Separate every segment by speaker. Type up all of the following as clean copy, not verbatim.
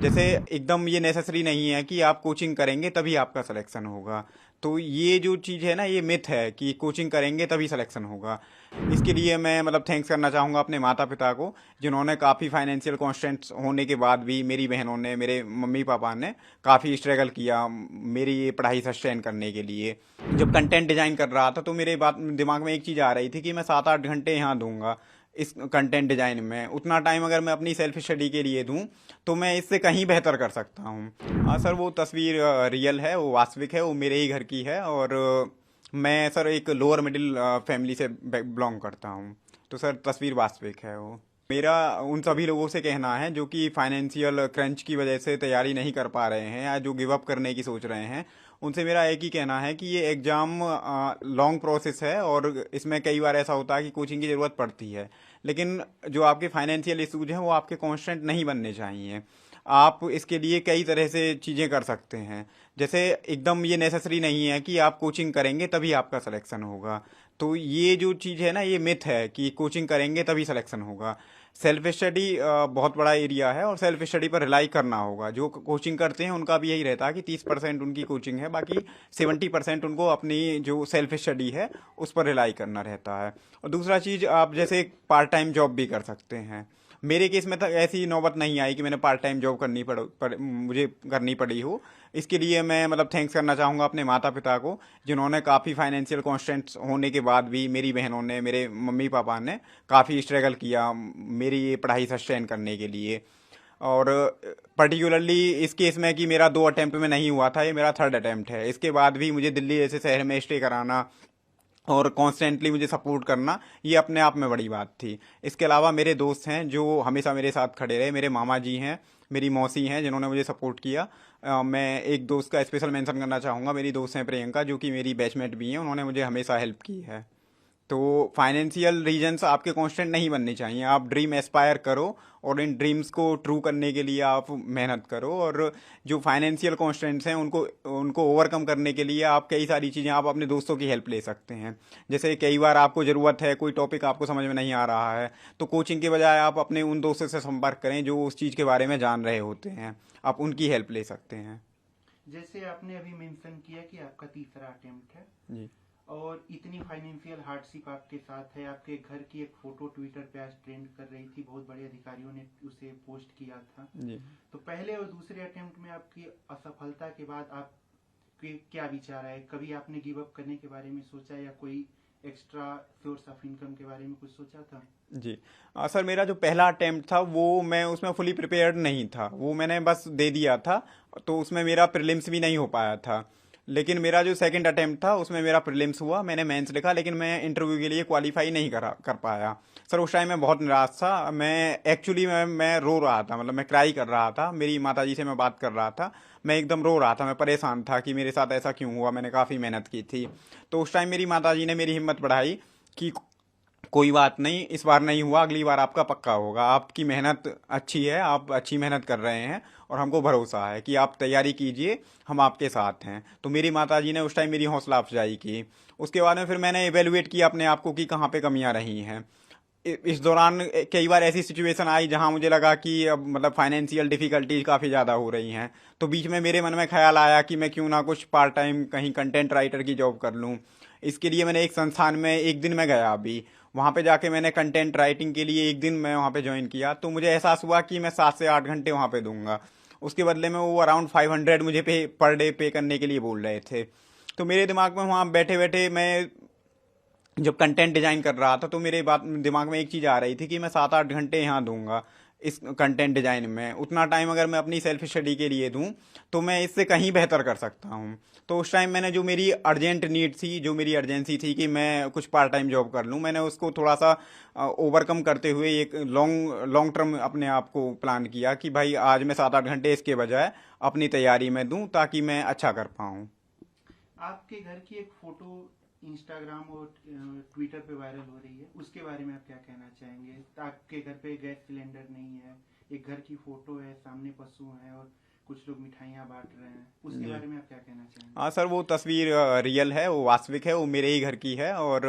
Speaker 1: जैसे एकदम ये नेसेसरी नहीं है कि आप कोचिंग करेंगे तभी आपका सिलेक्शन होगा। तो ये जो चीज़ है ना, ये मिथ है कि कोचिंग करेंगे तभी सिलेक्शन होगा। इसके लिए मैं मतलब थैंक्स करना चाहूँगा अपने माता पिता को, जिन्होंने काफ़ी फाइनेंशियल कॉन्स्टेंट्स होने के बाद भी मेरी बहनों ने, मेरे मम्मी पापा ने काफ़ी स्ट्रगल किया मेरी ये पढ़ाई सस्टेन करने के लिए। जब कंटेंट डिज़ाइन कर रहा था तो मेरे बात दिमाग में एक चीज़ आ रही थी कि मैं 7-8 घंटे यहाँ दूंगा इस कंटेंट डिज़ाइन में, उतना टाइम अगर मैं अपनी सेल्फ स्टडी के लिए दूं तो मैं इससे कहीं बेहतर कर सकता हूं। हाँ सर, वो तस्वीर रियल है, वो वास्तविक है, वो मेरे ही घर की है। और मैं सर एक लोअर मिडिल फैमिली से बिलोंग करता हूँ। तो सर तस्वीर वास्तविक है वो। मेरा उन सभी लोगों से कहना है जो कि फाइनेंशियल क्रंच की वजह से तैयारी नहीं कर पा रहे हैं या जो गिव अप करने की सोच रहे हैं, उनसे मेरा एक ही कहना है कि ये एग्ज़ाम लॉन्ग प्रोसेस है और इसमें कई बार ऐसा होता है कि कोचिंग की ज़रूरत पड़ती है। लेकिन जो आपके फाइनेंशियल इशूज हैं वो आपके कांस्टेंट नहीं बनने चाहिए। आप इसके लिए कई तरह से चीज़ें कर सकते हैं। जैसे एकदम ये नेसेसरी नहीं है कि आप कोचिंग करेंगे तभी आपका सिलेक्शन होगा। तो ये जो चीज़ है ना, ये मिथ है कि कोचिंग करेंगे तभी सिलेक्शन होगा। सेल्फ स्टडी बहुत बड़ा एरिया है और सेल्फ स्टडी पर रिलाई करना होगा। जो कोचिंग करते हैं उनका भी यही रहता है कि 30% उनकी कोचिंग है, बाकी 70% उनको अपनी जो सेल्फ स्टडी है उस पर रिलाई करना रहता है। और दूसरा चीज़, आप जैसे एक पार्ट टाइम जॉब भी कर सकते हैं। मेरे केस में तो ऐसी नौबत नहीं आई कि मैंने पार्ट टाइम जॉब मुझे करनी पड़ी हो। इसके लिए मैं मतलब थैंक्स करना चाहूँगा अपने माता पिता को, जिन्होंने काफ़ी फाइनेंशियल कॉन्स्टेंट्स होने के बाद भी मेरी बहनों ने, मेरे मम्मी पापा ने काफ़ी स्ट्रगल किया मेरी ये पढ़ाई सस्टेन करने के लिए। और पर्टिकुलरली इस केस में कि मेरा 2 अटेम्प्ट में नहीं हुआ था, ये मेरा थर्ड अटेम्प्ट है। इसके बाद भी मुझे दिल्ली जैसे शहर में स्टे कराना और कॉन्स्टेंटली मुझे सपोर्ट करना, ये अपने आप में बड़ी बात थी। इसके अलावा मेरे दोस्त हैं जो हमेशा मेरे साथ खड़े रहे, मेरे मामा जी हैं, मेरी मौसी हैं जिन्होंने मुझे सपोर्ट किया। मैं एक दोस्त का स्पेशल मेंशन करना चाहूँगा। मेरी दोस्त हैं प्रियंका, जो कि मेरी बैचमेट भी हैं, उन्होंने मुझे हमेशा हेल्प की है। तो फाइनेंशियल रीजंस आपके कांस्टेंट नहीं बनने चाहिए। आप ड्रीम एस्पायर करो और इन ड्रीम्स को ट्रू करने के लिए आप मेहनत करो। और जो फाइनेंशियल कांस्टेंट्स हैं उनको उनको ओवरकम करने के लिए आप कई सारी चीज़ें, आप अपने दोस्तों की हेल्प ले सकते हैं। जैसे कई बार आपको ज़रूरत है, कोई टॉपिक आपको समझ में नहीं आ रहा है, तो कोचिंग के बजाय आप अपने उन दोस्तों से संपर्क करें जो उस चीज़ के बारे में जान रहे होते हैं। आप उनकी हेल्प ले सकते हैं।
Speaker 2: जैसे आपने अभी मेंशन किया कि आपका तीसरा अटेम्प्ट है
Speaker 1: जी।
Speaker 2: और इतनी फाइनेंशियल हार्डशिप आपके साथ है, आपके घर की एक फोटो ट्विटर पे आज ट्रेंड कर रही थी, बहुत बड़े अधिकारियों ने उसे पोस्ट किया था।
Speaker 1: जी।
Speaker 2: तो पहले और दूसरे अटेम्प्ट में आपकी असफलता के बाद आपके क्या विचार आए? कभी आपने गिव अप करने के बारे में सोचा या कोई एक्स्ट्रा सोर्स ऑफ इनकम के बारे में कुछ सोचा था?
Speaker 1: जी। सर, मेरा जो पहला अटेम्प्ट था वो मैं उसमें फुली प्रिपेयर्ड नहीं था, वो मैंने बस दे दिया था। तो उसमें मेरा प्रीलिम्स भी नहीं हो पाया था। लेकिन मेरा जो सेकंड अटेम्प्ट था उसमें मेरा प्रीलिम्स हुआ, मैंने मेंस लिखा, लेकिन मैं इंटरव्यू के लिए क्वालिफाई नहीं कर पाया। सर उस टाइम मैं बहुत निराश था। मैं एक्चुअली मैं रो रहा था, मतलब मैं क्राई कर रहा था, मेरी माताजी से मैं बात कर रहा था। मैं एकदम रो रहा था, मैं परेशान था कि मेरे साथ ऐसा क्यों हुआ, मैंने काफ़ी मेहनत की थी। तो उस टाइम मेरी माताजी ने मेरी हिम्मत बढ़ाई कि कोई बात नहीं, इस बार नहीं हुआ, अगली बार आपका पक्का होगा, आपकी मेहनत अच्छी है, आप अच्छी मेहनत कर रहे हैं और हमको भरोसा है कि आप तैयारी कीजिए, हम आपके साथ हैं। तो मेरी माताजी ने उस टाइम मेरी हौसला अफजाई की। उसके बाद में फिर मैंने इवेलुएट किया अपने आप को कि कहाँ पे कमियां रही हैं। इस दौरान कई बार ऐसी सिचुएशन आई जहां मुझे लगा कि अब मतलब फाइनेंशियल डिफिकल्टीज काफ़ी ज़्यादा हो रही हैं। तो बीच में मेरे मन में ख्याल आया कि मैं क्यों ना कुछ पार्ट टाइम कहीं कंटेंट राइटर की जॉब कर लूं। इसके लिए मैंने एक संस्थान में एक दिन में गया अभी, वहाँ पे जाके मैंने कंटेंट राइटिंग के लिए एक दिन मैं वहाँ पे ज्वाइन किया। तो मुझे एहसास हुआ कि मैं 7 से 8 घंटे वहाँ पे दूंगा, उसके बदले में वो अराउंड 500 मुझे पे पर डे पे करने के लिए बोल रहे थे। तो मेरे दिमाग में वहाँ बैठे बैठे मैं जब कंटेंट डिजाइन कर रहा था तो मेरे बात दिमाग में एक चीज़ आ रही थी कि मैं 7-8 घंटे यहाँ दूंगा इस कंटेंट डिजाइन में, उतना टाइम अगर मैं अपनी सेल्फ स्टडी के लिए दूं तो मैं इससे कहीं बेहतर कर सकता हूँ। तो उस टाइम मैंने जो मेरी अर्जेंट नीड थी, जो मेरी अर्जेंसी थी कि मैं कुछ पार्ट टाइम जॉब कर लूँ, मैंने उसको थोड़ा सा ओवरकम करते हुए एक लॉन्ग लॉन्ग टर्म अपने आप को प्लान किया कि भाई आज मैं 7-8 घंटे इसके बजाय अपनी तैयारी में दूं ताकि मैं अच्छा कर पाऊँ।
Speaker 2: आपके घर की एक फोटो इंस्टाग्राम और ट्विटर पे वायरल हो रही है, उसके बारे में आप क्या कहना चाहेंगे? आपके घर पे गैस सिलेंडर नहीं है, एक घर की फोटो है, सामने पशु है और कुछ लोग मिठाइयाँ बांट रहे हैं, उसके
Speaker 1: जी।
Speaker 2: बारे में आप क्या कहना चाहेंगे?
Speaker 1: हाँ सर, वो तस्वीर रियल है, वो वास्तविक है, वो मेरे ही घर की है। और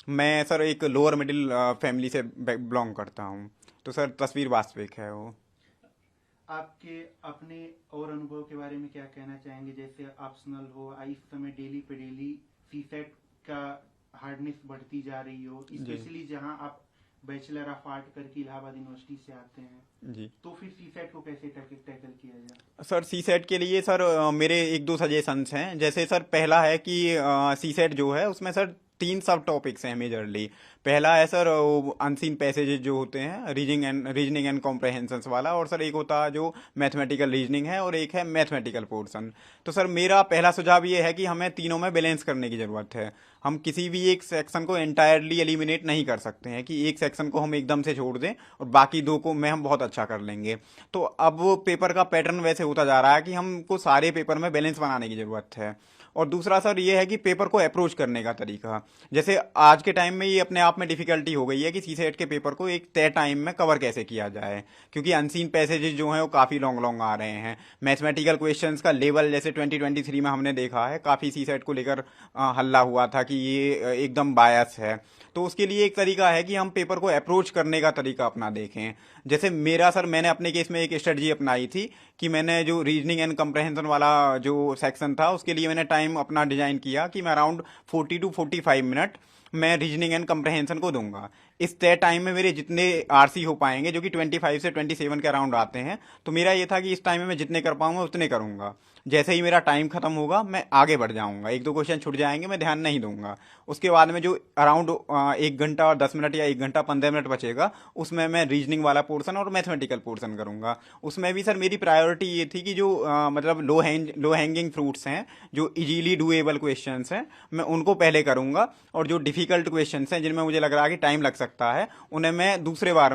Speaker 1: मैं सर एक लोअर मिडिल फैमिली से बिलोंग करता हूँ। तो सर तस्वीर वास्तविक है वो।
Speaker 2: आपके अपने और अनुभव के बारे में क्या कहना चाहेंगे? जैसे ऑप्शनल हो, इस समय डेली पे डेली सीसेट का हार्डनेस बढ़ती जा रही हो,
Speaker 1: जी
Speaker 2: स्पेशली जहां आप बैचलर ऑफ आर्ट करके इलाहाबाद यूनिवर्सिटी से आते हैं,
Speaker 1: जी।
Speaker 2: तो फिर सीसेट को कैसे टैकल किया जाए?
Speaker 1: सर सी सेट के लिए सर मेरे एक दो सजेशंस हैं। जैसे सर पहला है कि सी सेट जो है उसमें सर 3 सब टॉपिक्स हैं मेजरली। पहला है सर अनसीन पैसेजेस जो होते हैं, रीजनिंग एंड कॉम्प्रहेंशंस वाला, और सर एक होता है जो मैथमेटिकल रीजनिंग है, और एक है मैथमेटिकल पोर्शन। तो सर मेरा पहला सुझाव ये है कि हमें तीनों में बैलेंस करने की ज़रूरत है। हम किसी भी एक सेक्शन को एंटायरली एलिमिनेट नहीं कर सकते हैं कि एक सेक्शन को हम एकदम से छोड़ दें और बाकी दो को में हम बहुत अच्छा कर लेंगे। तो अब पेपर का पैटर्न वैसे होता जा रहा है कि हमको सारे पेपर में बैलेंस बनाने की ज़रूरत है। और दूसरा सर ये है कि पेपर को अप्रोच करने का तरीका, जैसे आज के टाइम में ये अपने आप में डिफिकल्टी हो गई है कि सी सेट के पेपर को एक तय टाइम में कवर कैसे किया जाए, क्योंकि अनसीन पैसेजेस जो हैं वो काफ़ी लॉन्ग लॉन्ग आ रहे हैं। मैथमेटिकल क्वेश्चंस का लेवल जैसे 2023 में हमने देखा है, काफ़ी सी सेट को लेकर हल्ला हुआ था कि ये एकदम बायस है। तो उसके लिए एक तरीका है कि हम पेपर को अप्रोच करने का तरीका अपना देखें। जैसे मेरा सर, मैंने अपने केस में एक स्ट्रेटजी अपनाई थी कि मैंने जो रीजनिंग एंड कंप्रहेंशन वाला जो सेक्शन था उसके लिए मैंने टाइम अपना डिजाइन किया कि मैं अराउंड 40 to 45 मिनट मैं रीजनिंग एंड कंप्रहेंशन को दूंगा। इस तय टाइम में मेरे जितने आरसी हो पाएंगे, जो कि 25 से 27 के अराउंड आते हैं, तो मेरा ये था कि इस टाइम में मैं जितने कर पाऊंगा उतने करूंगा। जैसे ही मेरा टाइम खत्म होगा मैं आगे बढ़ जाऊंगा, एक दो क्वेश्चन छूट जाएंगे मैं ध्यान नहीं दूंगा। उसके बाद में जो अराउंड 1 घंटा और 10 मिनट या 1 घंटा 15 मिनट बचेगा उसमें मैं रीजनिंग वाला पोर्शन और मैथमेटिकल पोर्शन करूंगा। उसमें भी सर मेरी प्रायोरिटी ये थी कि जो मतलब लो हैंगिंग फ्रूट्स हैं, जो इजीली डूएबल क्वेश्चंस हैं, मैं उनको पहले करूंगा, और जो डिफिकल्ट क्वेश्चंस हैं जिनमें मुझे लग रहा है कि टाइम लग सकता है उन्हें मैं दूसरे बार